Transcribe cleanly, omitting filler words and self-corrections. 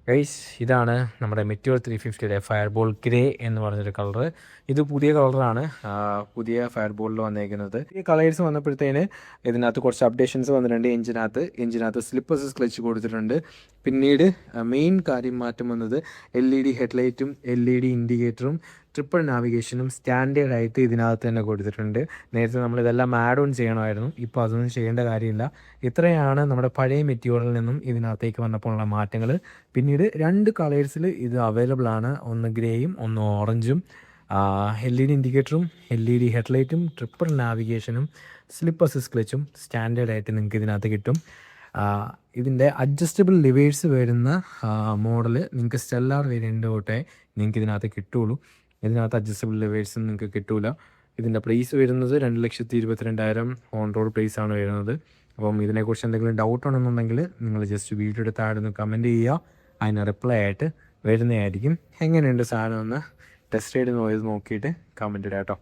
Guys ഇതാണ് നമ്മുടെ meteor 350യുടെ fireball grey എന്ന് പറഞ്ഞൊരു കളറ്. ഇത് പുതിയ കളറാണ്, പുതിയ ഫയർബോളിൽ വന്നേക്കുന്നത്. ഈ കളേഴ്സ് വന്നപ്പോഴത്തേന് ഇതിനകത്ത് കുറച്ച് അപ്ഡേഷൻസ് വന്നിട്ടുണ്ട്. എഞ്ചിനകത്ത് സ്ലിപ്പ് അസിസ്റ്റ് ക്ലച്ച് കൊടുത്തിട്ടുണ്ട്. പിന്നീട് മെയിൻ കാര്യം മാറ്റം വന്നത് LED ഹെഡ്ലൈറ്റും LED ഇൻഡിക്കേറ്ററും ട്രിപ്പിൾ നാവിഗേഷനും സ്റ്റാൻഡേർഡായിട്ട് ഇതിനകത്ത് തന്നെ കൊടുത്തിട്ടുണ്ട്. നേരത്തെ നമ്മളിതെല്ലാം ആഡ് ഓൺ ചെയ്യണമായിരുന്നു, ഇപ്പോൾ അതൊന്നും ചെയ്യേണ്ട കാര്യമില്ല. ഇത്രയാണ് നമ്മുടെ പഴയ മെറ്റീരിയലിൽ നിന്നും ഇതിനകത്തേക്ക് വന്നപ്പോഴുള്ള മാറ്റങ്ങൾ. പിന്നീട് 2 കളേഴ്സിൽ ഇത് അവൈലബിൾ ആണ്, ഒന്ന് ഗ്രേയും ഒന്ന് ഓറഞ്ചും. LED ഇൻഡിക്കേറ്ററും LED ഹെഡ്ലൈറ്റും ട്രിപ്പിൾ നാവിഗേഷനും സ്ലിപ്പ് അസിസ്റ്റ് ക്ലച്ചും സ്റ്റാൻഡേർഡായിട്ട് നിങ്ങൾക്ക് ഇതിനകത്ത് കിട്ടും. ഇതിൻ്റെ അഡ്ജസ്റ്റബിൾ ലിവേഴ്സ് വരുന്ന മോഡൽ നിങ്ങൾക്ക് സ്റ്റെല്ലാർ വേരിയൻ്റ് തൊട്ടേ നിങ്ങൾക്ക് ഇതിനകത്ത് കിട്ടുള്ളൂ. ഇതിനകത്ത് അഡ്ജസ്റ്റബിൾ ലിവേഴ്സ് നിങ്ങൾക്ക് കിട്ടില്ല. ഇതിൻ്റെ പ്രൈസ് വരുന്നത് 2,22,000 ഓൺ റോഡ് പ്രൈസാണ് വരുന്നത്. അപ്പം ഇതിനെക്കുറിച്ച് എന്തെങ്കിലും ഡൗട്ട് ഉണ്ടെന്നുണ്ടെങ്കിൽ നിങ്ങൾ ജസ്റ്റ് വീഡിയോ എടുത്ത് താഴെ കമൻറ്റ് ചെയ്യുക, അതിന് റിപ്ലൈ ആയിട്ട് വരുന്നതായിരിക്കും. എങ്ങനെയുണ്ട് സാധനം ഒന്ന് ടെസ്റ്റ് ചെയ്ത് നോക്കിയിട്ട് കമൻറ്റ് ഇടാം കേട്ടോ.